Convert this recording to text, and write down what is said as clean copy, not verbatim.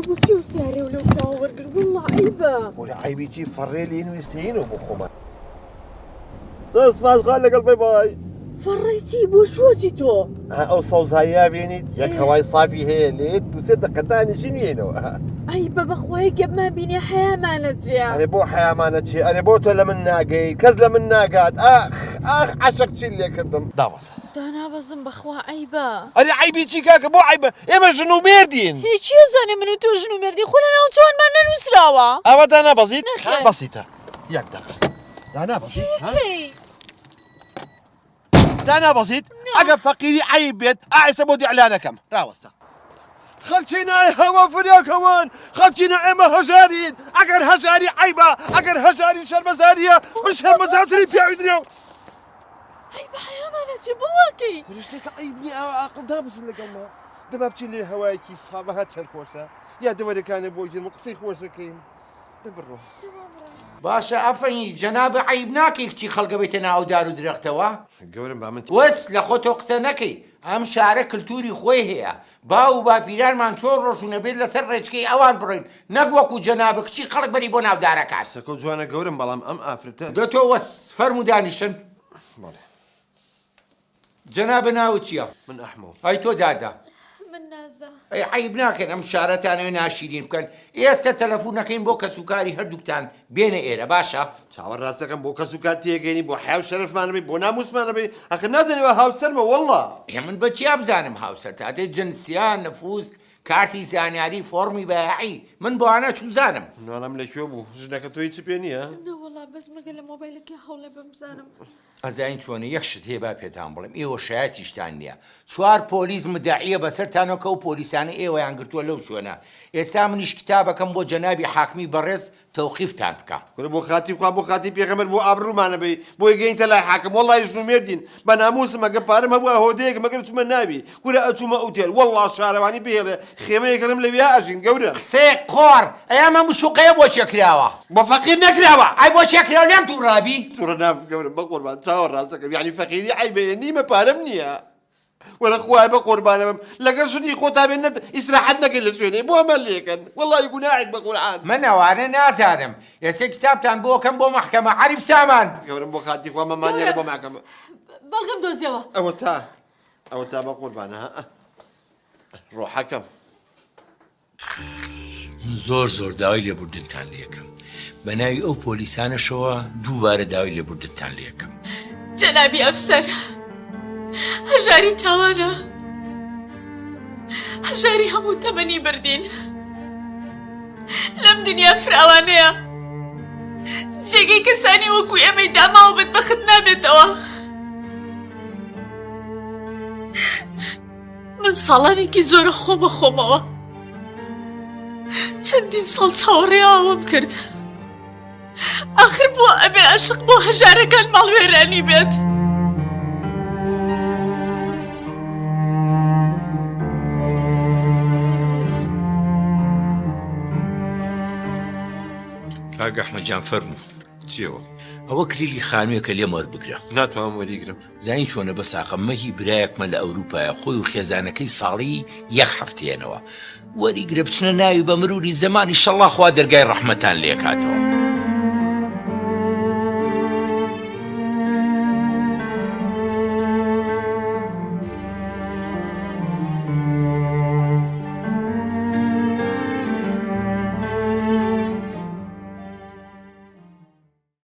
بوچی و سیارێ و لەو پیاوە وەرگر والله عیبە ولا عیبی چی فەڕێ لێن وێستێنەوە بۆ خۆمان سپاسگوار لەگەڵ بای بای فەڕێکی بۆ شۆچی تۆ ئەو سەوزاییە بێنیت یەک هەوای سافی هەیە لێت دوسێ دەقەتانیشی نوێنەوە عیبە بەخوای گەبمان بینێ حەیامانە جیا ئەرێ بۆ حەیامانە چێ ئەرێ بۆ تۆ لە من ناگەی کەس لە من ناگات ئاخ عاشق چی لێ کردم داوەسە دانابەزم بەخوا عیبە ئەرێ عیبی چی کاکە بۆ عیبە ئێمە ژن و مێردین هیچی زانێ من و تۆ ژن و مێردی خۆ لە ناو چۆنمان نەنووسراوە ئەوە دانابەزیت بەسیتە یەک دەقە دانابەزیت دانابەزیت ئەگە فەقیری عیب بێت ئایسە بۆ دیعلانەکەم ڕاوەستە خەڵکی نای هەوا فراکەوان خەڵکی نە ئێمە هەژارین ئەگەر هەژاری عیبە ئەگەر هەژاری شەرمەزاریە من شەرمەزاتری پیاوی درێ عیبە حەیامانە چێ بۆ واکەی ورشتێکە عیبنی ئەوە عاقڵ دابزن لەگەڵما دەبا بچین لێ هەوایەکی سابەها چەند خۆشە یا دەوەرەکانە بۆ گیرم قسەی خۆشەکەین دەبڕۆ باشە ئەفەنی جەنابە عیب ناکەی کچی خەڵکە بێتە ناو دار و درەختەوە گەورم با من وەس لە خۆ تۆ قسە نەکەی ئەم شارە کللتوری خۆی هەیە با و باپیرانمان چۆن ڕۆژوونە بێت لەسەر ڕێچکەی ئەوان بڕۆین نەک وەکو جەنابە کچی خەڵک بەری بۆ ناودارەکە سەکۆ جوانە گەورم بەڵام ئەم ئافرەتە دەتۆ وەس فەرمو دانیشن جەنابە ناوت چییە؟ من ئەحمەوە ئەی تۆ دادا من نازە ئەی عیب ناکەن ئەم شارەتانەوێ ناشیرین بکەن ئێستا تەلەفۆنەکەین بۆ کەسوکاری هەردووکتان بێنە ئێرە باشە چاوەڕاستەکەم بۆ کەس و کار تێگەینی بۆ حیا و شەرفمانە بێ بۆ ناموسمانە بێ ئەخە نازانیوە هاوسەرمە وەڵڵا من بەچیا بزانم هاوسەر تاتێ جنسیان نەفووس کارتی زانیاری فۆرمی بەیاعی من بۆ ئانە چوو زانم نوانم لەکوێ بوو ژنەکە تۆی چ پێ نییە نەوەڵا بەس مەگە لە مۆبایلەکە هەوڵێ بمزانم ئەزاین چۆنە یەک شت هەیە با پێتان بڵێم ئێوە شایەتیشتان نییە چوار پۆلیس مدعیە بەسەرتانەوە و پۆلیسانە ئێوەیان گرتووە لەو شوێنە ئێستا منیش کتابەکەم بۆ جەنابی حاکمی بەڕێز تەوقیفتان بکە بۆ خاتی خوا بۆ خاتی پێغەمبەر بۆ ئابرومانە بێ بۆی گەینتە لای حاکم وەڵڵای ژن و مێردین بە ناموسم ئەگە پارەم هەبووە هۆدەیەک مەگەر چوومە ناوی کورە ئەچوومە ئەوتێل وەڵڵا شارەوانی بێڵێ خێمەیەکەم لەویا ئەژین گەورە قسەی قۆڕ ئەیامە مشوقەیە بۆ چێکراوە بە فەقیر نەکراوە ئای بۆ چێکراوە نام توو ڕابی تووڕە نام گەورم بە قوربان چاوەڕاستەکەم یعنی فەقیری عیبەیە نیمە پارەم نییە وەرە خوای بە قوربانەم لەگەڵ ژنی خۆتا بێن نەت ئیسراحەت نەکەی لە سوێنەی بۆ ئەمە لێکەن وەڵڵی گوناحێک بە قورئان من ئەوانە نازانم ئێستا کتابتان بۆکەم بۆ مەحکەمە عەریف سامان گەورم بۆ خاتی خوا مەمانیانە بۆ ماکەمە بەڵگەم دۆزیەوە ئەوە تا بە قوربانە ڕۆحەکەم زۆر داوای لێبوردنتان لێکەم بە ناوی ئەو پۆلیسانەشەوە دووبارە داوای لێبوردنتان لێکەم جەنابی ئەفسەر هەژاری تاوانە هەژاری هەموو تەمەنی بردین لەم دنیا فراوانەیە جێگەی کەسانی وەکو ئێمەی داماوە بەدبەخت نابێتەوە من ساڵانێکی زۆرە خۆمەوە چەندین ساڵ چاوەڕێیاوەم کرد ئاخر بۆ ئەبێ عاشق بۆ هەژارەکان ماڵوێرانی بێت کاگە ئەحمەدجان فەرموو چیەوە ئەوە کلیلی خانوویەکە لێم وەربگرە ناتوانم وەریگرم زانی چۆنە بە ساقەممەهی برایەکمە لە ئەوروپایە خۆی و خێزانەکەی ساڵی یەک هەفتێنەوە وەریگرە بچنە ناوی بە مروری زەمانی شەڵڵا خوا دەرگای ڕەحمەتان لێکاتەوە